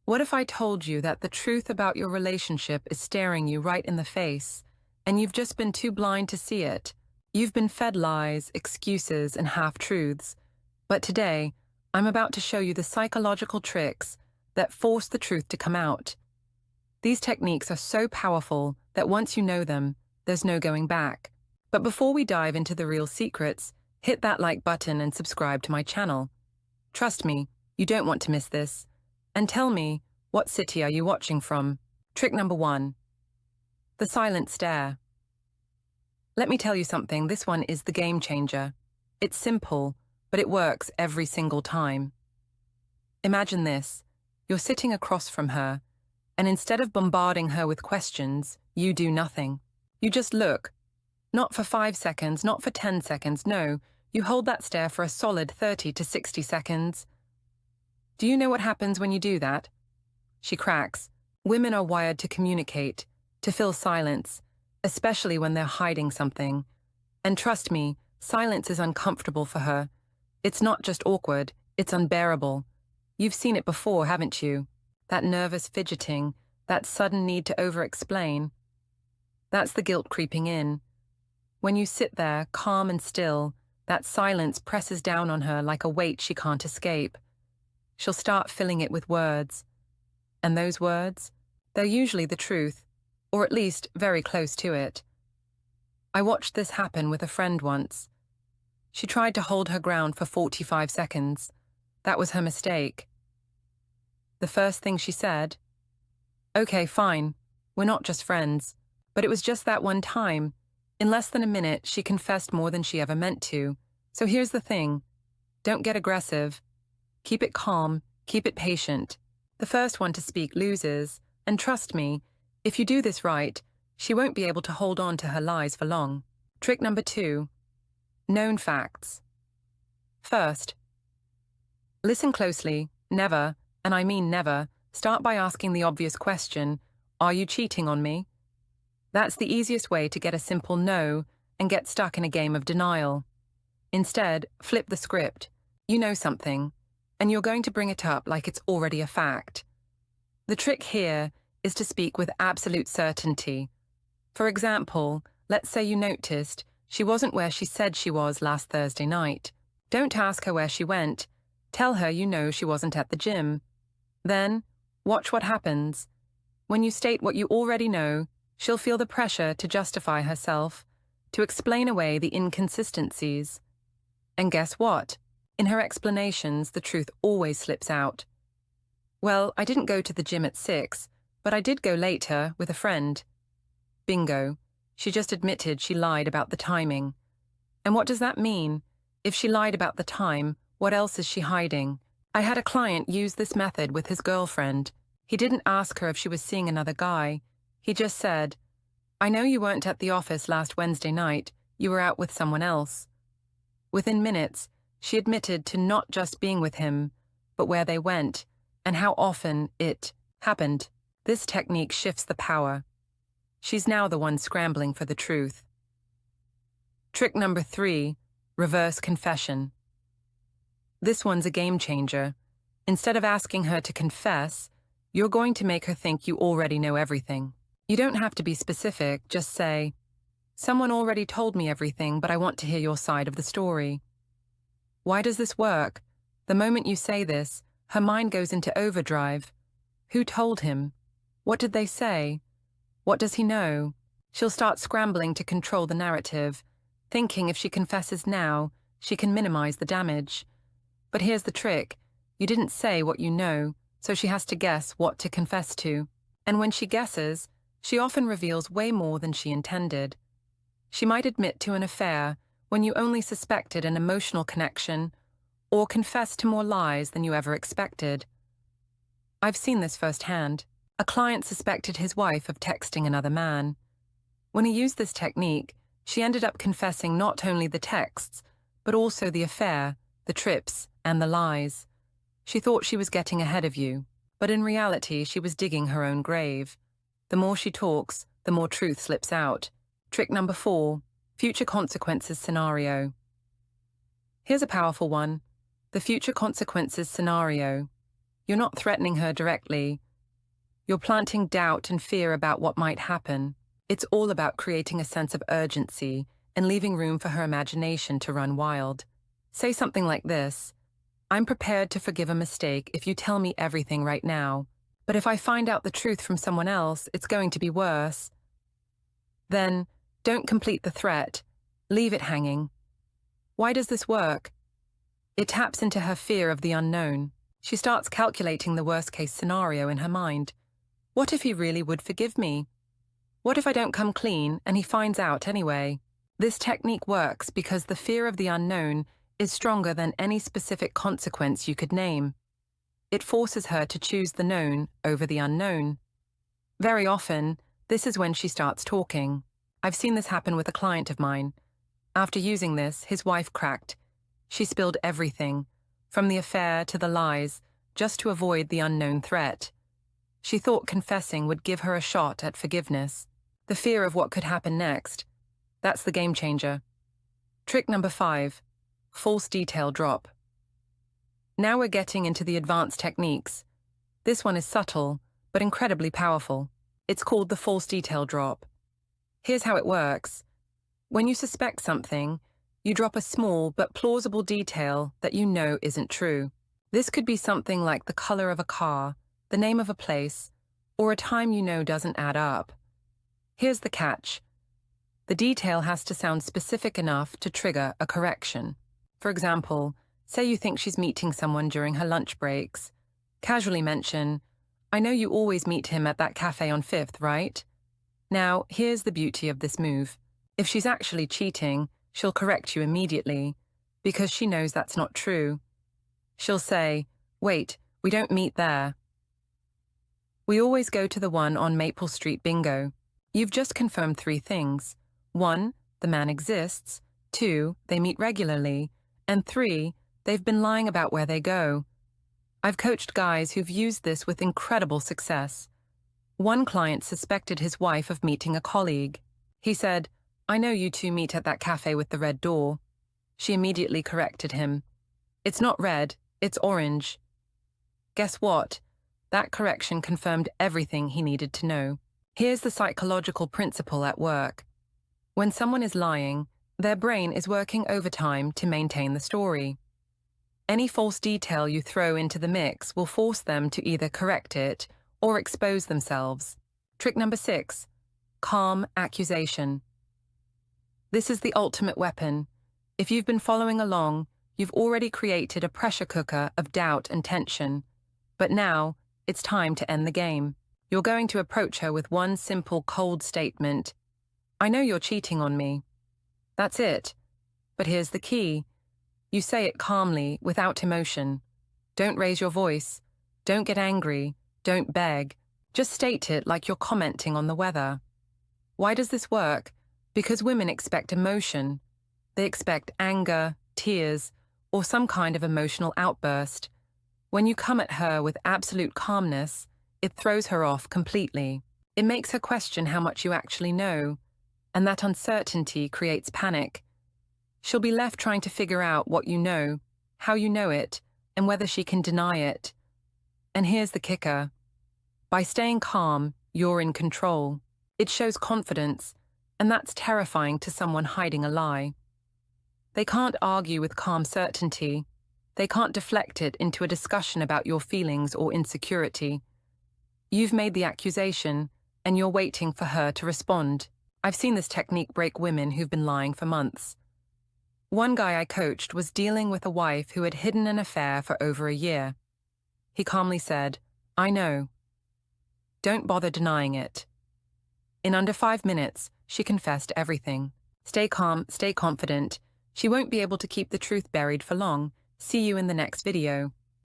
What if I told you that the truth about your relationship is staring you right in the face, and you've just been too blind to see it? You've been fed lies, excuses, and half-truths. But today, I'm about to show you the psychological tricks that force the truth to come out. These techniques are so powerful that once you know them, there's no going back. But before we dive into the real secrets, hit that like button and subscribe to my channel. Trust me, you don't want to miss this. And tell me, what city are you watching from? Trick number 1. The silent stare. Let me tell you something, this one is the game changer. It's simple, but it works every single time. Imagine this. You're sitting across from her, and instead of bombarding her with questions, you do nothing. You just look. Not for 5 seconds, not for 10 seconds, no. You hold that stare for a solid 30 to 60 seconds. Do you know what happens when you do that? She cracks. Women are wired to communicate, to fill silence, especially when they're hiding something. And trust me, silence is uncomfortable for her. It's not just awkward, it's unbearable. You've seen it before, haven't you? That nervous fidgeting, that sudden need to over-explain. That's the guilt creeping in. When you sit there, calm and still, that silence presses down on her like a weight she can't escape. She'll start filling it with words. And those words? They're usually the truth, or at least very close to it. I watched this happen with a friend once. She tried to hold her ground for 45 seconds. That was her mistake. The first thing she said, "Okay, fine, we're not just friends." But it was just that one time. In less than a minute, she confessed more than she ever meant to. So here's the thing. Don't get aggressive. Keep it calm, keep it patient. The first one to speak loses, and trust me, if you do this right, she won't be able to hold on to her lies for long. Trick number 2. Known facts. First, listen closely. Never, and I mean never, start by asking the obvious question, "Are you cheating on me?" That's the easiest way to get a simple no and get stuck in a game of denial. Instead, flip the script. You know something, and you're going to bring it up like it's already a fact. The trick here is to speak with absolute certainty. For example, let's say you noticed she wasn't where she said she was last Thursday night. Don't ask her where she went. Tell her you know she wasn't at the gym. Then, watch what happens. When you state what you already know, she'll feel the pressure to justify herself, to explain away the inconsistencies. And guess what? In her explanations, the truth always slips out. "Well, I didn't go to the gym at 6, but I did go later with a friend." Bingo. She just admitted she lied about the timing. And what does that mean? If she lied about the time, what else is she hiding? I had a client use this method with his girlfriend. He didn't ask her if she was seeing another guy. He just said, "I know you weren't at the office last Wednesday night. You were out with someone else." Within minutes, she admitted to not just being with him, but where they went, and how often it happened. This technique shifts the power. She's now the one scrambling for the truth. Trick number 3, reverse confession. This one's a game changer. Instead of asking her to confess, you're going to make her think you already know everything. You don't have to be specific, just say, "Someone already told me everything, but I want to hear your side of the story." Why does this work? The moment you say this, her mind goes into overdrive. Who told him? What did they say? What does he know? She'll start scrambling to control the narrative, thinking if she confesses now, she can minimize the damage. But here's the trick. You didn't say what you know, so she has to guess what to confess to. And when she guesses, she often reveals way more than she intended. She might admit to an affair when you only suspected an emotional connection, or confess to more lies than you ever expected. I've seen this firsthand. A client suspected his wife of texting another man. When he used this technique, she ended up confessing not only the texts, but also the affair, the trips, and the lies. She thought she was getting ahead of you, but in reality she was digging her own grave. The more she talks, the more truth slips out. Trick number 4, future consequences scenario. Here's a powerful one. The future consequences scenario. You're not threatening her directly. You're planting doubt and fear about what might happen. It's all about creating a sense of urgency and leaving room for her imagination to run wild. Say something like this: I'm prepared to forgive a mistake if you tell me everything right now. But if I find out the truth from someone else, it's going to be worse. Then, don't complete the threat. Leave it hanging. Why does this work? It taps into her fear of the unknown. She starts calculating the worst-case scenario in her mind. What if he really would forgive me? What if I don't come clean and he finds out anyway? This technique works because the fear of the unknown is stronger than any specific consequence you could name. It forces her to choose the known over the unknown. Very often, this is when she starts talking. I've seen this happen with a client of mine. After using this, his wife cracked. She spilled everything, from the affair to the lies, just to avoid the unknown threat. She thought confessing would give her a shot at forgiveness. The fear of what could happen next. That's the game changer. Trick number 5, false detail drop. Now we're getting into the advanced techniques. This one is subtle, but incredibly powerful. It's called the false detail drop. Here's how it works. When you suspect something, you drop a small but plausible detail that you know isn't true. This could be something like the color of a car, the name of a place, or a time you know doesn't add up. Here's the catch. The detail has to sound specific enough to trigger a correction. For example, say you think she's meeting someone during her lunch breaks. Casually mention, I know you always meet him at that cafe on 5th, right? Now, here's the beauty of this move. If she's actually cheating, she'll correct you immediately, because she knows that's not true. She'll say, wait, we don't meet there. We always go to the one on Maple Street bingo. You've just confirmed 3 things. 1, the man exists. 2, they meet regularly. And 3, they've been lying about where they go. I've coached guys who've used this with incredible success. One client suspected his wife of meeting a colleague. He said, I know you two meet at that cafe with the red door. She immediately corrected him. It's not red, it's orange. Guess what? That correction confirmed everything he needed to know. Here's the psychological principle at work. When someone is lying, their brain is working overtime to maintain the story. Any false detail you throw into the mix will force them to either correct it or expose themselves. Trick number 6, calm accusation. This is the ultimate weapon. If you've been following along, you've already created a pressure cooker of doubt and tension. But now, it's time to end the game. You're going to approach her with one simple cold statement. I know you're cheating on me. That's it. But here's the key. You say it calmly, without emotion. Don't raise your voice. Don't get angry. Don't beg. Just state it like you're commenting on the weather. Why does this work? Because women expect emotion. They expect anger, tears, or some kind of emotional outburst. When you come at her with absolute calmness, it throws her off completely. It makes her question how much you actually know, and that uncertainty creates panic. She'll be left trying to figure out what you know, how you know it, and whether she can deny it. And here's the kicker. By staying calm, you're in control. It shows confidence, and that's terrifying to someone hiding a lie. They can't argue with calm certainty. They can't deflect it into a discussion about your feelings or insecurity. You've made the accusation, and you're waiting for her to respond. I've seen this technique break women who've been lying for months. One guy I coached was dealing with a wife who had hidden an affair for over a year. He calmly said, I know. Don't bother denying it. In under 5 minutes, she confessed everything. Stay calm, stay confident. She won't be able to keep the truth buried for long. See you in the next video.